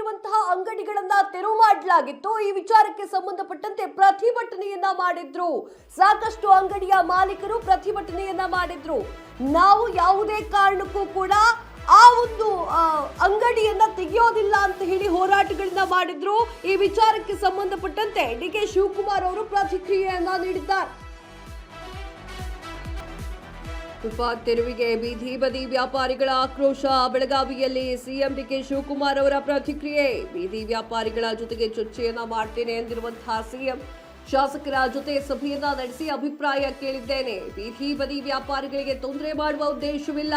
ಇರುವಂತಹ ಅಂಗಡಿಗಳನ್ನ ತೆರವು ಮಾಡಲಾಗಿತ್ತು. ಈ ವಿಚಾರಕ್ಕೆ ಸಂಬಂಧಪಟ್ಟಂತೆ ಪ್ರತಿಭಟನೆಯನ್ನ ಮಾಡಿದ್ರು. ಸಾಕಷ್ಟು ಅಂಗಡಿಯ ಮಾಲೀಕರು ಪ್ರತಿಭಟನೆಯನ್ನ ಮಾಡಿದ್ರು. ನಾವು ಯಾವುದೇ ಕಾರಣಕ್ಕೂ ಕೂಡ ಆ ಒಂದು ಅಂಗಡಿಯನ್ನ ತೆಗೆಯೋದಿಲ್ಲ ಅಂತ ಹೇಳಿ ಹೋರಾಟಗಳನ್ನ ಮಾಡಿದ್ರು. ಈ ವಿಚಾರಕ್ಕೆ ಸಂಬಂಧಪಟ್ಟಂತೆ ಡಿ.ಕೆ. ಶಿವಕುಮಾರ್ ಅವರು ಪ್ರತಿಕ್ರಿಯೆಯನ್ನ ನೀಡಿದ್ದಾರೆ. ಫುಟ್ಪಾತ್ ತೆರವಿಗೆ ಬೀದಿ ಬದಿ ವ್ಯಾಪಾರಿಗಳ ಆಕ್ರೋಶ. ಬೆಳಗಾವಿಯಲ್ಲಿ ಸಿಎಂ ಡಿ.ಕೆ. ಶಿವಕುಮಾರ್ ಅವರ ಪ್ರತಿಕ್ರಿಯೆ. ಬೀದಿ ವ್ಯಾಪಾರಿಗಳ ಜೊತೆಗೆ ಚರ್ಚೆಯನ್ನ ಮಾಡ್ತೇನೆ ಎಂದಿರುವಂತಹ ಸಿಎಂ ಶಾಸಕರ ಜೊತೆ ಸಭೆಯನ್ನ ನಡೆಸಿ ಅಭಿಪ್ರಾಯ ಕೇಳಿದ್ದೇನೆ. ಬೀದಿ ಬದಿ ವ್ಯಾಪಾರಿಗಳಿಗೆ ತೊಂದರೆ ಮಾಡುವ ಉದ್ದೇಶವಿಲ್ಲ.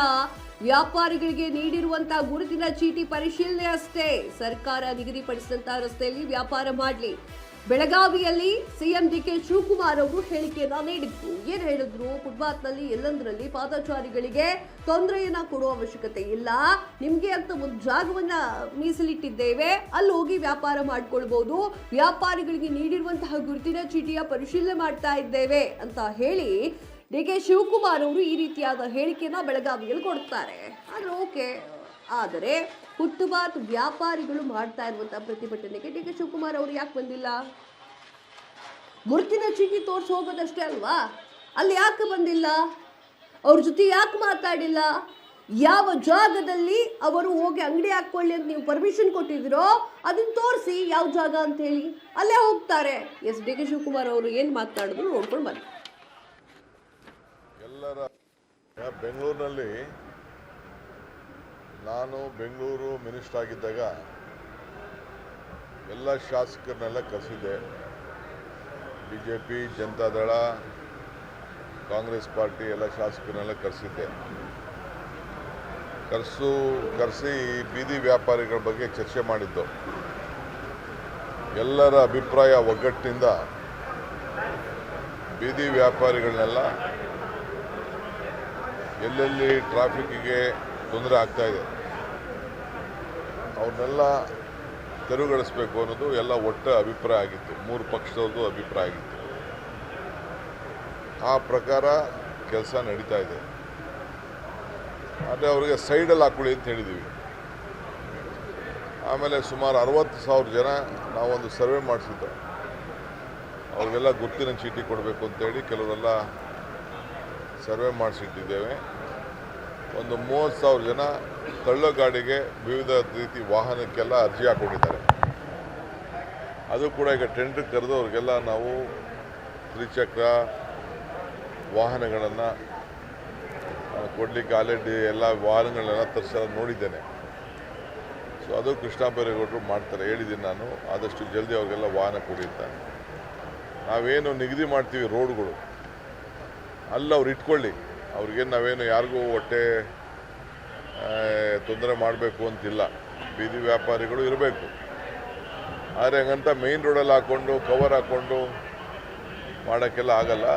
ವ್ಯಾಪಾರಿಗಳಿಗೆ ನೀಡಿರುವಂತಹ ಗುರುತಿನ ಚೀಟಿ ಪರಿಶೀಲನೆ ಅಷ್ಟೇ. ಸರ್ಕಾರ ನಿಗದಿಪಡಿಸಿದಂತಹ ರಸ್ತೆಯಲ್ಲಿ ವ್ಯಾಪಾರ ಮಾಡಲಿ. ಬೆಳಗಾವಿಯಲ್ಲಿ ಸಿಎಂ ಡಿ.ಕೆ. ಶಿವಕುಮಾರ್ ಅವರು ಹೇಳಿಕೆಯನ್ನ ನೀಡಿದ್ರು. ಏನ್ ಹೇಳಿದ್ರು? ಫುಟ್ಪಾತ್ನಲ್ಲಿ ಎಲ್ಲಂದ್ರಲ್ಲಿ ಪಾದಚಾರಿಗಳಿಗೆ ತೊಂದರೆಯನ್ನ ಕೊಡುವ ಅವಶ್ಯಕತೆ ಇಲ್ಲ. ನಿಮ್ಗೆ ಅಂತ ಒಂದು ಜಾಗವನ್ನ ಮೀಸಲಿಟ್ಟಿದ್ದೇವೆ, ಅಲ್ಲಿ ಹೋಗಿ ವ್ಯಾಪಾರ ಮಾಡ್ಕೊಳ್ಬಹುದು. ವ್ಯಾಪಾರಿಗಳಿಗೆ ನೀಡಿರುವಂತಹ ಗುರುತಿನ ಚೀಟಿಯ ಪರಿಶೀಲನೆ ಮಾಡ್ತಾ ಇದ್ದೇವೆ ಅಂತ ಹೇಳಿ ಡಿ.ಕೆ. ಶಿವಕುಮಾರ್ ಅವರು ಈ ರೀತಿಯಾದ ಹೇಳಿಕೆಯನ್ನ ಬೆಳಗಾವಿಯಲ್ಲಿ ಕೊಡ್ತಾರೆ. ಆದ್ರೆ ಓಕೆ, ಆದರೆ ಫುಟ್ಪಾತ್ ವ್ಯಾಪಾರಿಗಳು ಮಾಡ್ತಾ ಇರುವಂತಹ ಪ್ರತಿಭಟನೆಗೆ ಡಿ.ಕೆ. ಶಿವಕುಮಾರ್ ಅವರು ಯಾಕೆ ಬಂದಿಲ್ಲ? ಗುರುತಿನ ಚೀಟಿ ತೋರಿಸಿ ಹೋಗೋದಷ್ಟೇ ಅಲ್ವಾ? ಅಲ್ಲಿ ಯಾಕೆ ಬಂದಿಲ್ಲ? ಅವ್ರ ಜೊತೆ ಯಾಕೆ ಮಾತಾಡಿಲ್ಲ? ಯಾವ ಜಾಗದಲ್ಲಿ ಅವರು ಹೋಗಿ ಅಂಗಡಿ ಹಾಕೊಳ್ಳಿ ಅಂತ ನೀವು ಪರ್ಮಿಷನ್ ಕೊಟ್ಟಿದ್ದೀರೋ ಅದನ್ನ ತೋರಿಸಿ, ಯಾವ ಜಾಗ ಅಂತ ಹೇಳಿ ಅಲ್ಲೇ ಹೋಗ್ತಾರೆ. ಎಸ್, ಡಿ.ಕೆ. ಶಿವಕುಮಾರ್ ಅವರು ಏನು ಮಾತನಾಡಿದ್ರು ನೋಡ್ಕೊಂಡು ಬನ್ನಿ. ಎಲ್ಲರ ಬೆಂಗಳೂರಿನಲ್ಲಿ ನಾನು ಬೆಂಗಳೂರು ಮಿನಿಸ್ಟರ್ ಆಗಿದ್ದಾಗ ಎಲ್ಲ ಶಾಸಕರನ್ನೆಲ್ಲ ಕರೆಸಿದ್ದೆ. BJP, ಜನತಾದಳ, ಕಾಂಗ್ರೆಸ್ ಪಾರ್ಟಿ ಎಲ್ಲ ಶಾಸಕರನ್ನೆಲ್ಲ ಕರೆಸಿದ್ದೆ. ಕರೆಸಿ ಬೀದಿ ವ್ಯಾಪಾರಿಗಳ ಬಗ್ಗೆ ಚರ್ಚೆ ಮಾಡಿದ್ದು. ಎಲ್ಲರ ಅಭಿಪ್ರಾಯ ಒಗ್ಗಟ್ಟಿನಿಂದ ಬೀದಿ ವ್ಯಾಪಾರಿಗಳನ್ನೆಲ್ಲ ಎಲ್ಲೆಲ್ಲಿ ಟ್ರಾಫಿಕ್ಕಿಗೆ ತೊಂದರೆ ಆಗ್ತಾಯಿದೆ ಅವ್ರನ್ನೆಲ್ಲ ತೆರವುಗೊಳಿಸಬೇಕು ಅನ್ನೋದು ಎಲ್ಲ ಒಟ್ಟ ಅಭಿಪ್ರಾಯ ಆಗಿತ್ತು. ಮೂರು ಪಕ್ಷದವ್ರದ್ದು ಅಭಿಪ್ರಾಯ ಆಗಿತ್ತು. ಆ ಪ್ರಕಾರ ಕೆಲಸ ನಡೀತಾ ಇದೆ. ಆದರೆ ಅವರಿಗೆ ಸೈಡಲ್ಲಿ ಹಾಕೊಳ್ಳಿ ಅಂತ ಹೇಳಿದ್ದೀವಿ. ಆಮೇಲೆ ಸುಮಾರು 60,000 ಜನ ನಾವೊಂದು ಸರ್ವೆ ಮಾಡಿಸಿದ್ದು. ಅವ್ರಿಗೆಲ್ಲ ಗುರುತಿನ ಚೀಟಿ ಕೊಡಬೇಕು ಅಂತೇಳಿ ಕೆಲವರೆಲ್ಲ ಸರ್ವೆ ಮಾಡಿಸಿಟ್ಟಿದ್ದೇವೆ. ಒಂದು 30,000 ಜನ ತಳ್ಳೋ ಗಾಡಿಗೆ ವಿವಿಧ ರೀತಿ ವಾಹನಕ್ಕೆಲ್ಲ ಅರ್ಜಿ ಹಾಕೊಂಡಿದ್ದಾರೆ. ಅದು ಕೂಡ ಈಗ ಟೆಂಡರ್ ಕರೆದು ಅವ್ರಿಗೆಲ್ಲ ನಾವು ತ್ರಿಚಕ್ರ ವಾಹನಗಳನ್ನು ಕೊಡಲಿಕ್ಕೆ ಆಲ್ರೆಡಿ ಎಲ್ಲ ವಾಹನಗಳನ್ನೆಲ್ಲ ತರಿಸೋದು ನೋಡಿದ್ದೇನೆ. ಸೊ ಅದು ಕೃಷ್ಣ ಬೈರೇಗೌಡರು ಮಾಡ್ತಾರೆ, ಹೇಳಿದ್ದೀನಿ ನಾನು. ಆದಷ್ಟು ಜಲ್ದಿ ಅವ್ರಿಗೆಲ್ಲ ವಾಹನ ಕೊಡಿ ಅಂತ. ನಾವೇನು ನಿಗದಿ ಮಾಡ್ತೀವಿ ರೋಡ್ಗಳು ಅಲ್ಲಿ ಅವ್ರು ಇಟ್ಕೊಳ್ಳಿ. ಅವ್ರಿಗೇನು ನಾವೇನು ಯಾರಿಗೂ ಹೊಟ್ಟೆ ತೊಂದರೆ ಮಾಡಬೇಕು ಅಂತಿಲ್ಲ. ಬೀದಿ ವ್ಯಾಪಾರಿಗಳು ಇರಬೇಕು. ಆದರೆ ಹಂಗಂತ ಮೇಯ್ನ್ ರೋಡಲ್ಲಿ ಹಾಕ್ಕೊಂಡು ಕವರ್ ಹಾಕ್ಕೊಂಡು ಮಾಡೋಕ್ಕೆಲ್ಲ ಆಗಲ್ಲ.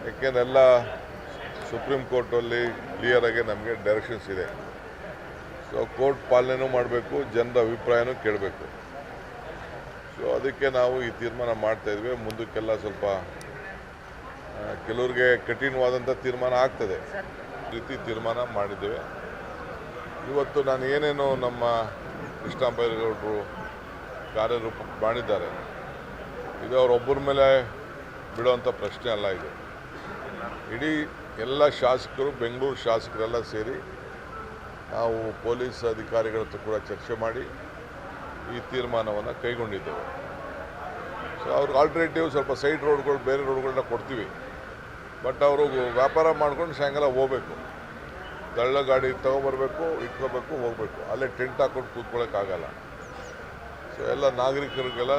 ಯಾಕೆಂದ್ರೆ ಎಲ್ಲ ಸುಪ್ರೀಂ ಕೋರ್ಟಲ್ಲಿ ಕ್ಲಿಯರಾಗಿ ನಮಗೆ ಡೈರೆಕ್ಷನ್ಸ್ ಇದೆ. ಸೊ ಕೋರ್ಟ್ ಪಾಲನೆನೂ ಮಾಡಬೇಕು, ಜನರ ಅಭಿಪ್ರಾಯನೂ ಕೇಳಬೇಕು. ಸೊ ಅದಕ್ಕೆ ನಾವು ಈ ತೀರ್ಮಾನ ಮಾಡ್ತಾಯಿದ್ವಿ. ಮುಂದಕ್ಕೆಲ್ಲ ಸ್ವಲ್ಪ ಕೆಲವ್ರಿಗೆ ಕಠಿಣವಾದಂಥ ತೀರ್ಮಾನ ಆಗ್ತದೆ, ರೀತಿ ತೀರ್ಮಾನ ಮಾಡಿದ್ದೇವೆ. ಇವತ್ತು ನಾನು ಏನೇನು ನಮ್ಮ ಕೃಷ್ಣ ಬೈರೇಗೌಡರು ಕಾರ್ಯರೂಪ ಮಾಡಿದ್ದಾರೆ, ಇದು ಅವರೊಬ್ಬರ ಮೇಲೆ ಬಿಡುವಂಥ ಪ್ರಶ್ನೆ ಅಲ್ಲ. ಇದು ಇಡೀ ಎಲ್ಲ ಶಾಸಕರು, ಬೆಂಗಳೂರು ಶಾಸಕರೆಲ್ಲ ಸೇರಿ ನಾವು ಪೊಲೀಸ್ ಅಧಿಕಾರಿಗಳ ಹತ್ರ ಕೂಡ ಚರ್ಚೆ ಮಾಡಿ ಈ ತೀರ್ಮಾನವನ್ನು ಕೈಗೊಂಡಿದ್ದೇವೆ. ಸೊ ಅವ್ರಿಗೆ ಆಲ್ಟರ್ನೇಟಿವ್ ಸ್ವಲ್ಪ ಸೈಡ್ ರೋಡ್ಗಳು, ಬೇರೆ ರೋಡ್ಗಳನ್ನ ಕೊಡ್ತೀವಿ. ಬಟ್ ಅವರು ವ್ಯಾಪಾರ ಮಾಡ್ಕೊಂಡು ಸಾಯಂಕಾಲ ಹೋಗಬೇಕು. ತಳ್ಳ ಗಾಡಿ ತೊಗೊಬರ್ಬೇಕು, ಇಟ್ಕೋಬೇಕು, ಹೋಗಬೇಕು. ಅಲ್ಲೇ ಟೆಂಟ್ ಹಾಕ್ಕೊಂಡು ಕೂತ್ಕೊಳ್ಳೋಕ್ಕಾಗಲ್ಲ. ಸೊ ಎಲ್ಲ ನಾಗರಿಕರಿಗೆಲ್ಲ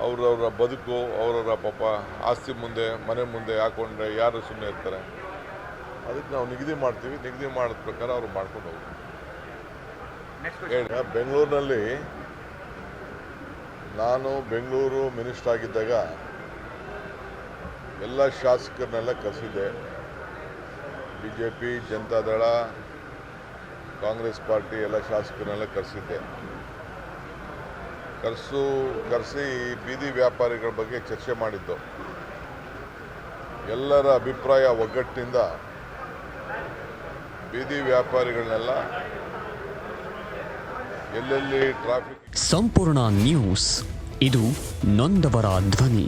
ಅವ್ರವ್ರ ಬದುಕು, ಅವರವರ ಪಾಪ ಆಸ್ತಿ ಮುಂದೆ, ಮನೆ ಮುಂದೆ ಹಾಕ್ಕೊಂಡ್ರೆ ಯಾರು ಸುಮ್ಮನೆ ಇರ್ತಾರೆ. ಅದಕ್ಕೆ ನಾವು ನಿಗದಿ ಮಾಡ್ತೀವಿ. ನಿಗದಿ ಮಾಡಿದ ಪ್ರಕಾರ ಅವರು ಮಾಡ್ಕೊಂಡು ಹೋಗ್ಬೇಕು. ಬೆಂಗಳೂರಿನಲ್ಲಿ ನಾನು ಬೆಂಗಳೂರು ಮಿನಿಸ್ಟರ್ ಆಗಿದ್ದಾಗ ಎಲ್ಲ ಶಾಸಕರನ್ನೆಲ್ಲ ಕರೆಸಿದ್ದೆ. BJP, ಜನತಾದಳ, ಕಾಂಗ್ರೆಸ್ ಪಾರ್ಟಿ ಎಲ್ಲ ಶಾಸಕರನ್ನೆಲ್ಲ ಕರೆಸಿದ್ದೆ. ಕರೆಸಿ ಬೀದಿ ವ್ಯಾಪಾರಿಗಳ ಬಗ್ಗೆ ಚರ್ಚೆ ಮಾಡಿದ್ದು. ಎಲ್ಲರ ಅಭಿಪ್ರಾಯ ಒಗ್ಗಟ್ಟಿನಿಂದ ಬೀದಿ ವ್ಯಾಪಾರಿಗಳನ್ನೆಲ್ಲ ಎಲ್ಲೆಲ್ಲಿ ಟ್ರಾಫಿಕ್ ಸಂಪೂರ್ಣ ನ್ಯೂಸ್ ಇದು ನೊಂದವರ ಧ್ವನಿ.